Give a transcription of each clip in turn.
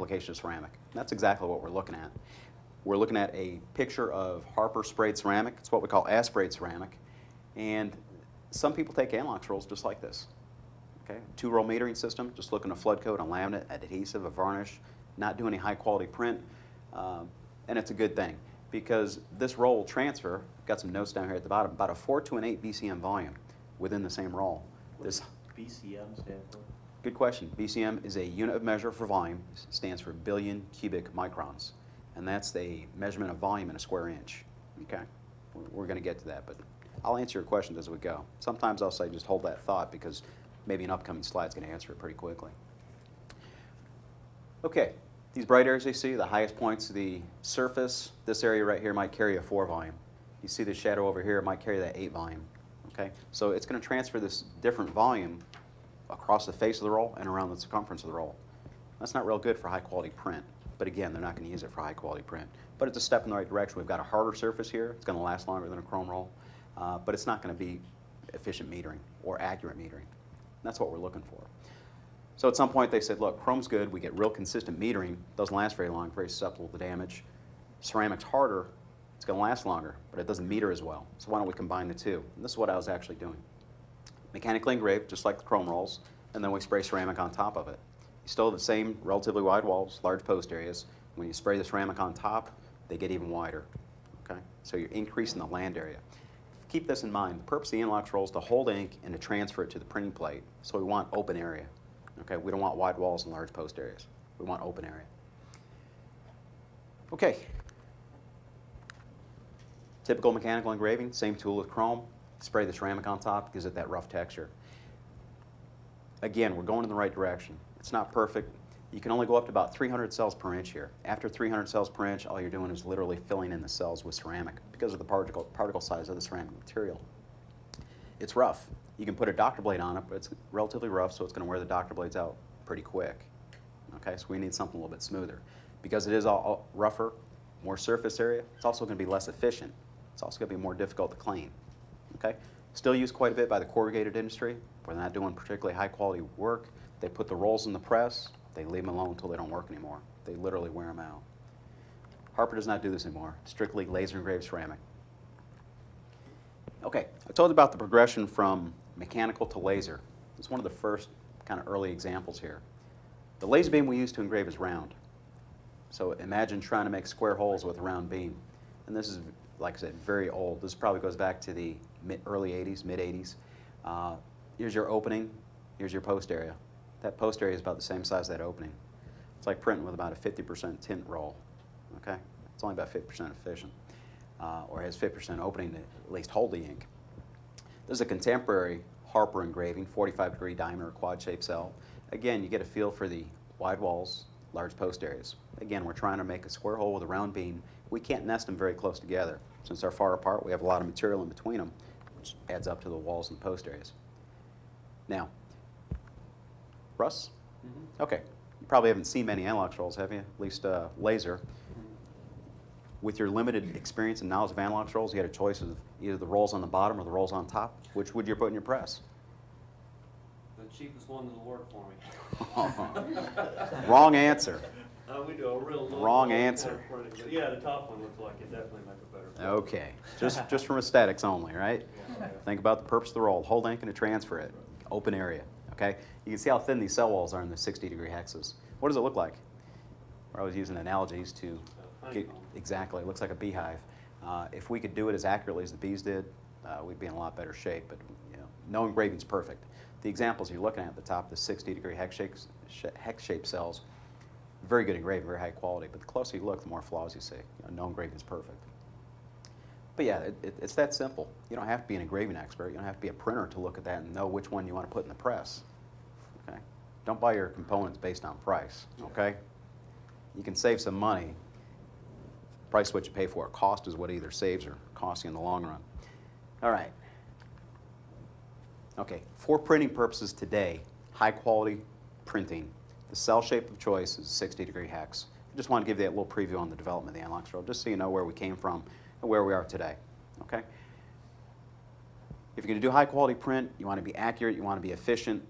application of ceramic. And that's exactly what we're looking at. We're looking at a picture of Harper sprayed ceramic. It's what we call asprayed ceramic. And some people take Anlox rolls just like this. Okay, 2-roll metering system, just looking to flood coat, a laminate, an adhesive, a varnish, not do any high quality print. And it's a good thing because this roll will transfer, got some notes down here at the bottom, about a 4 to an 8 BCM volume within the same roll. What does BCM stand for? Good question. BCM is a unit of measure for volume. It stands for billion cubic microns. And that's the measurement of volume in a square inch. Okay? We're going to get to that, but I'll answer your questions as we go. Sometimes I'll say just hold that thought because maybe an upcoming slide's going to answer it pretty quickly. Okay, these bright areas you see, the highest points of the surface, this area right here might carry a 4 volume. You see the shadow over here, it might carry that 8 volume. Okay, so it's going to transfer this different volume across the face of the roll and around the circumference of the roll. That's not real good for high quality print, but again, they're not going to use it for high quality print. But it's a step in the right direction. We've got a harder surface here. It's going to last longer than a chrome roll, but it's not going to be efficient metering or accurate metering. That's what we're looking for. So at some point they said, look, chrome's good. We get real consistent metering. Doesn't last very long, very susceptible to damage. Ceramic's harder. It's going to last longer, but it doesn't meter as well. So why don't we combine the two? And this is what I was actually doing. Mechanically engraved, just like the chrome rolls, and then we spray ceramic on top of it. You still have the same relatively wide walls, large post areas. When you spray the ceramic on top, they get even wider. Okay? So you're increasing the land area. Keep this in mind. The purpose of the Anlox roll is to hold ink and to transfer it to the printing plate. So we want open area. Okay? We don't want wide walls and large post areas. We want open area. Okay. Typical mechanical engraving, same tool with chrome. Spray the ceramic on top, gives it that rough texture. Again, we're going in the right direction. It's not perfect. You can only go up to about 300 cells per inch here. After 300 cells per inch, all you're doing is literally filling in the cells with ceramic because of the particle size of the ceramic material. It's rough. You can put a doctor blade on it, but it's relatively rough, so it's going to wear the doctor blades out pretty quick. Okay, so we need something a little bit smoother. Because it is all rougher, more surface area, it's also going to be less efficient. It's also going to be more difficult to clean. Okay? Still used quite a bit by the corrugated industry, where they're not doing particularly high quality work. They put the rolls in the press, they leave them alone until they don't work anymore. They literally wear them out. Harper does not do this anymore. Strictly laser engraved ceramic. Okay, I told you about the progression from mechanical to laser. It's one of the first kind of early examples here. The laser beam we use to engrave is round. So imagine trying to make square holes with a round beam. And this is, like I said, very old. This probably goes back to the early 80s, mid 80s. Here's your opening, here's your post area. That post area is about the same size as that opening. It's like printing with about a 50% tint roll, okay? It's only about 50% efficient, or has 50% opening to at least hold the ink. This is a contemporary Harper engraving, 45-degree diameter quad-shaped cell. Again, you get a feel for the wide walls, large post areas. Again, we're trying to make a square hole with a round beam. We can't nest them very close together. Since they're far apart, we have a lot of material in between them, which adds up to the walls and the post areas. Now, Russ? Mm-hmm. Okay. You probably haven't seen many Anlox rolls, have you? At least laser. Mm-hmm. With your limited experience and knowledge of Anlox rolls, you had a choice of either the rolls on the bottom or the rolls on top. Which would you put in your press? The cheapest one that'll work for me. Wrong answer. We do a real low. Wrong answer. But yeah, the top one looks like it definitely make a better print. Okay. Just from aesthetics only, right? Yeah. Think about the purpose of the roll. Hold ink and to transfer it. Open area. Okay? You can see how thin these cell walls are in the 60-degree hexes. What does it look like? We're always using analogies to get, exactly. It looks like a beehive. If we could do it as accurately as the bees did, we'd be in a lot better shape. But you know, no engraving's perfect. The examples you're looking at the top, the 60-degree hex-shaped cells, very good engraving, very high quality. But the closer you look, the more flaws you see. You know, no engraving's perfect. But yeah, it's that simple. You don't have to be an engraving expert. You don't have to be a printer to look at that and know which one you want to put in the press. Okay? Don't buy your components based on price. Okay? You can save some money. Price is what you pay for. Cost is what either saves or costs you in the long run. All right. Okay, for printing purposes today, high quality printing, the cell shape of choice is 60-degree hex. I just want to give you that little preview on the development of the Anlox roll, just so you know where we came from and where we are today. Okay? If you're going to do high quality print, you want to be accurate, you want to be efficient,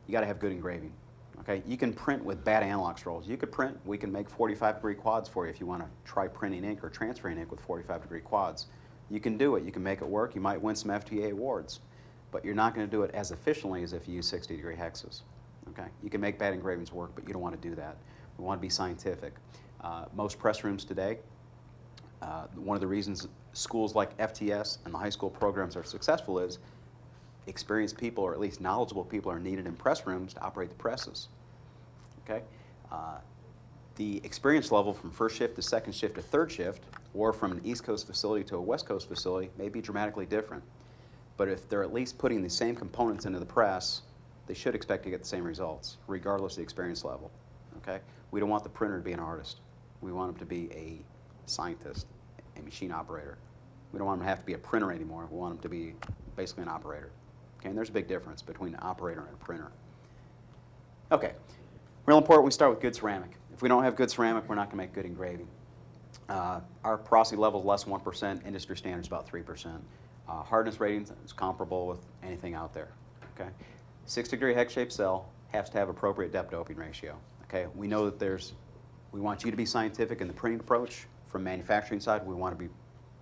you got to have good engraving. Okay, you can print with bad analog rolls. You could print, we can make 45-degree quads for you if you want to try printing ink or transferring ink with 45-degree quads. You can do it, you can make it work, you might win some FTA awards, but you're not going to do it as efficiently as if you use 60-degree hexes. Okay, you can make bad engravings work, but you don't want to do that. We want to be scientific. Most press rooms today, one of the reasons schools like FTS and the high school programs are successful is experienced people, or at least knowledgeable people, are needed in press rooms to operate the presses. Okay? The experience level from first shift to second shift to third shift, or from an East Coast facility to a West Coast facility, may be dramatically different. But if they're at least putting the same components into the press, they should expect to get the same results, regardless of the experience level. Okay? We don't want the printer to be an artist. We want him to be a scientist, a machine operator. We don't want him to have to be a printer anymore. We want him to be basically an operator. Okay, and there's a big difference between an operator and a printer. Okay, real important, we start with good ceramic. If we don't have good ceramic, we're not going to make good engraving. Our porosity level is less than 1%, industry standard is about 3%. Hardness rating is comparable with anything out there. Okay, 6-degree hex-shaped cell has to have appropriate depth doping ratio. Okay, we know that we want you to be scientific in the printing approach. From manufacturing side, we want to be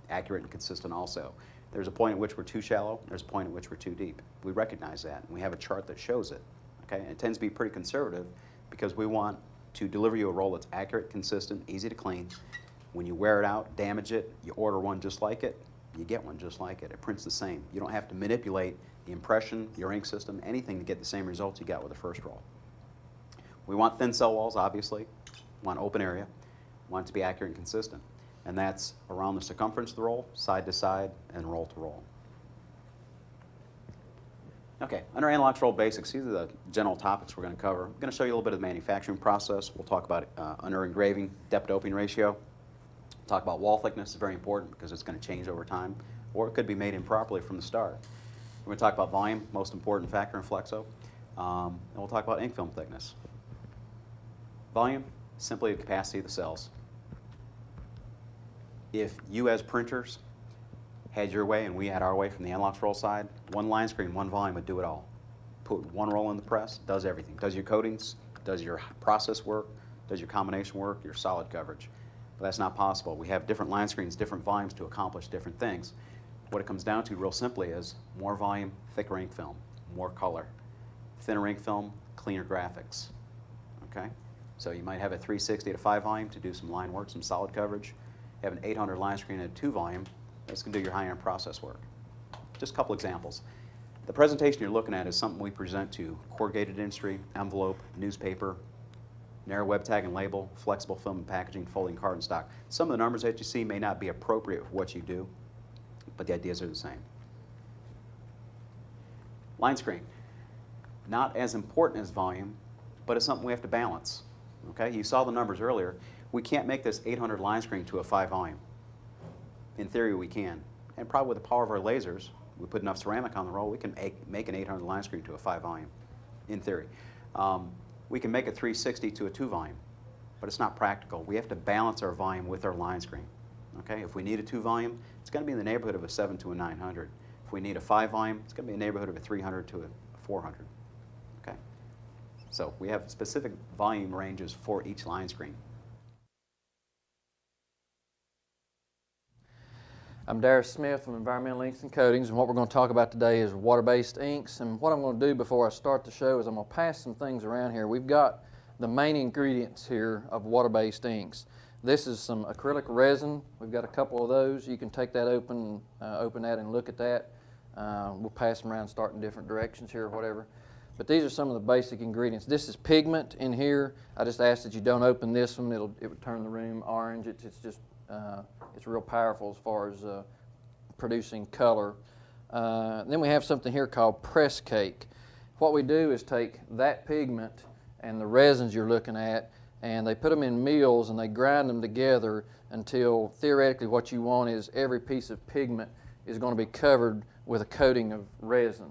accurate and consistent also. There's a point at which we're too shallow, there's a point at which we're too deep. We recognize that, and we have a chart that shows it. Okay, and it tends to be pretty conservative because we want to deliver you a roll that's accurate, consistent, easy to clean. When you wear it out, damage it, you order one just like it, you get one just like it. It prints the same. You don't have to manipulate the impression, your ink system, anything to get the same results you got with the first roll. We want thin cell walls, obviously. We want open area. We want it to be accurate and consistent. And that's around the circumference of the roll, side to side, and roll to roll. Okay, under analog roll basics, these are the general topics we're going to cover. I'm going to show you a little bit of the manufacturing process. We'll talk about under engraving, depth doping ratio. Talk about wall thickness, is very important because it's going to change over time, or it could be made improperly from the start. We're going to talk about volume, most important factor in Flexo, and we'll talk about ink film thickness. Volume, simply the capacity of the cells. If you as printers had your way and we had our way from the analog roll side, one line screen, one volume would do it all. Put one roll in the press, does everything. Does your coatings, does your process work, does your combination work, your solid coverage. But that's not possible. We have different line screens, different volumes to accomplish different things. What it comes down to real simply is more volume, thicker ink film, more color. Thinner ink film, cleaner graphics. Okay? So you might have a 360 at a 5 volume to do some line work, some solid coverage. You have an 800 line screen at a 2 volume, that's going to do your high-end process work. Just a couple examples. The presentation you're looking at is something we present to corrugated industry, envelope, newspaper, narrow web tag and label, flexible film and packaging, folding carton stock. Some of the numbers that you see may not be appropriate for what you do, but the ideas are the same. Line screen, not as important as volume, but it's something we have to balance. Okay, you saw the numbers earlier. We can't make this 800 line screen to a 5 volume. In theory, we can. And probably with the power of our lasers, we put enough ceramic on the roll, we can make an 800 line screen to a 5 volume, in theory. We can make a 360 to a 2 volume, but it's not practical. We have to balance our volume with our line screen. Okay, if we need a 2 volume, it's going to be in the neighborhood of a 7 to a 900. If we need a 5 volume, it's going to be in the neighborhood of a 300 to a 400. Okay, so we have specific volume ranges for each line screen. I'm Darius Smith from Environmental Inks and Coatings, and what we're going to talk about today is water-based inks. And what I'm going to do before I start the show is I'm going to pass some things around here. We've got the main ingredients here of water-based inks. This is some acrylic resin. We've got a couple of those. You can take that open that and look at that. We'll pass them around, start in different directions here or whatever. But these are some of the basic ingredients. This is pigment in here. I just ask that you don't open this one. It would turn the room orange. It's real powerful as far as producing color. Then we have something here called press cake. What we do is take that pigment and the resins you're looking at, and they put them in mills and they grind them together until theoretically what you want is every piece of pigment is going to be covered with a coating of resin.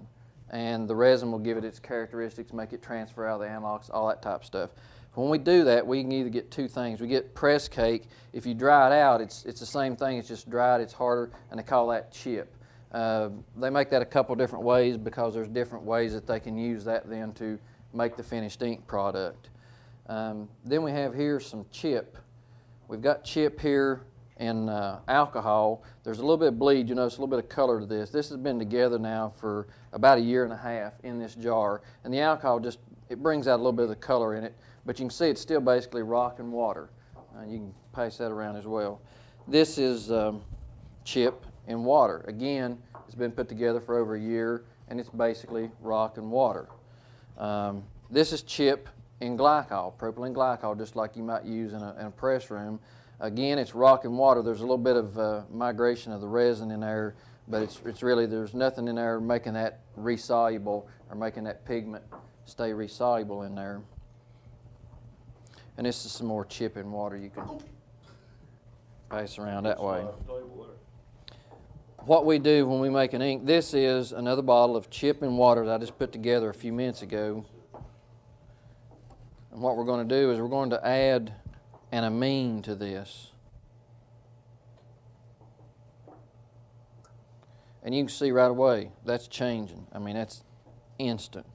And the resin will give it its characteristics, make it transfer out of the analogs, all that type of stuff. When we do that, we can either get two things. We get press cake. If you dry it out, it's the same thing. It's just dried, it's harder, and they call that chip. They make that a couple different ways because there's different ways that they can use that then to make the finished ink product. Then we have here some chip. We've got chip here in alcohol. There's a little bit of bleed, you notice a little bit of color to this. This has been together now for about 1.5 years in this jar, and the alcohol just, it brings out a little bit of the color in it, but you can see it's still basically rock and water. You can pass that around as well. This is chip in water. Again, it's been put together for over 1 year, and it's basically rock and water. This is chip in glycol, propylene glycol, just like you might use in a press room. Again, it's rock and water. There's a little bit of migration of the resin in there, but it's really, there's nothing in there making that resoluble or making that pigment stay resoluble in there. And this is some more chip in water you can pass around that way. What we do when we make an ink, this is another bottle of chip in water that I just put together a few minutes ago. And what we're going to do is we're going to add an amine to this. And you can see right away, that's changing. I mean, that's instant.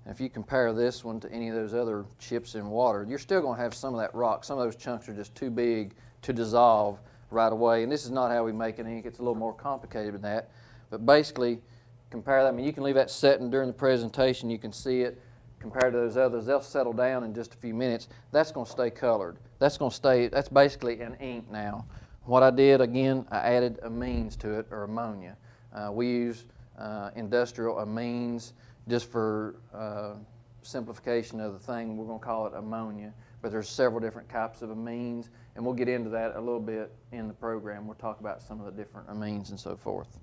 And if you compare this one to any of those other chips in water, you're still going to have some of that rock. Some of those chunks are just too big to dissolve right away. And this is not how we make an ink. It's a little more complicated than that. But basically, compare that. I mean, you can leave that setting during the presentation. You can see it. Compared to those others, they'll settle down in just a few minutes. That's going to stay colored. That's going to stay, that's basically an ink now. What I did, again, I added amines to it, or ammonia. We use industrial amines just for simplification of the thing. We're going to call it ammonia. But there's several different types of amines, and we'll get into that a little bit in the program. We'll talk about some of the different amines and so forth.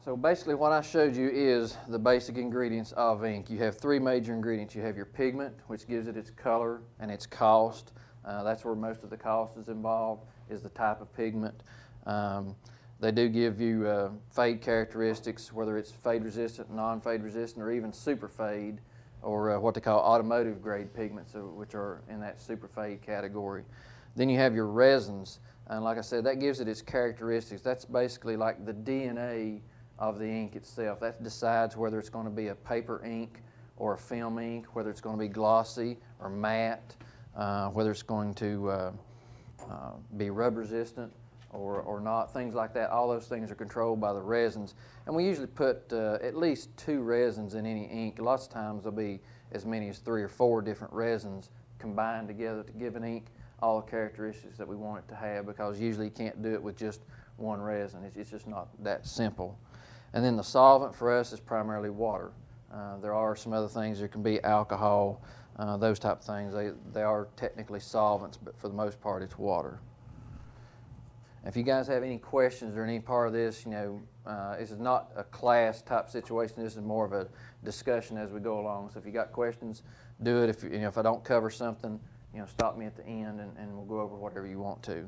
So basically what I showed you is the basic ingredients of ink. You have 3 major ingredients. You have your pigment, which gives it its color and its cost. That's where most of the cost is involved, is the type of pigment. They do give you fade characteristics, whether it's fade resistant, non-fade resistant, or even super fade, or what they call automotive grade pigments, which are in that super fade category. Then you have your resins, and like I said, that gives it its characteristics. That's basically like the DNA of the ink itself. That decides whether it's going to be a paper ink or a film ink, whether it's going to be glossy or matte, whether it's going to be rub resistant or not, things like that. All those things are controlled by the resins. And we usually put at least 2 resins in any ink. Lots of times there'll be as many as 3 or 4 different resins combined together to give an ink all the characteristics that we want it to have, because usually you can't do it with just one resin. It's just not that simple. And then the solvent for us is primarily water. There are some other things. There can be alcohol, those type of things. They are technically solvents, but for the most part it's water. If you guys have any questions or any part of this, this is not a class type situation. This is more of a discussion as we go along. So if you got questions, do it. If I don't cover something, stop me at the end and we'll go over whatever you want to.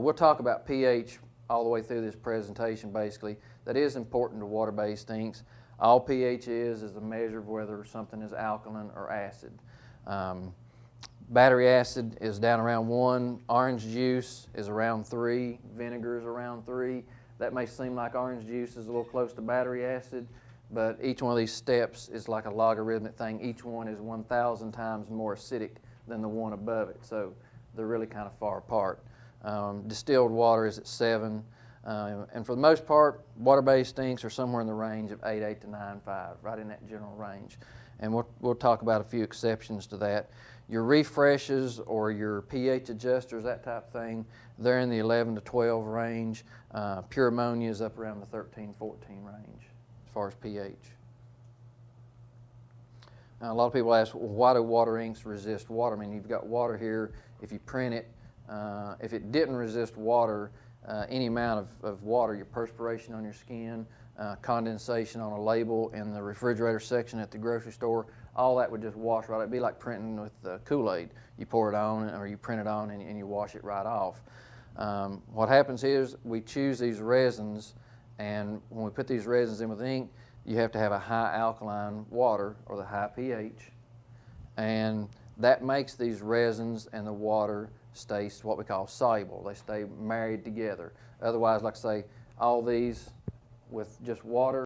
We'll talk about pH all the way through this presentation, basically. That is important to water-based inks. All pH is a measure of whether something is alkaline or acid. Battery acid is down around 1. Orange juice is around 3. Vinegar is around 3. That may seem like orange juice is a little close to battery acid, but each one of these steps is like a logarithmic thing. Each one is 1,000 times more acidic than the one above it, so they're really kind of far apart. Distilled water is at 7, and for the most part, water-based inks are somewhere in the range of 8.8 to 9.5, right in that general range. And we'll talk about a few exceptions to that. Your refreshes or your pH adjusters, that type of thing, they're in the 11 to 12 range. Pure ammonia is up around the 13, 14 range as far as pH. Now, a lot of people ask, well, why do water inks resist water? I mean, you've got water here. If you print it, if it didn't resist water, any amount of water, your perspiration on your skin, condensation on a label in the refrigerator section at the grocery store, all that would just wash right. It'd be like printing with Kool-Aid. You pour it on, or you print it on, and you wash it right off. What happens is we choose these resins, and when we put these resins in with ink, you have to have a high alkaline water, or the high pH, and that makes these resins and the water stay what we call soluble. They stay married together. Otherwise, like I say, all these with just water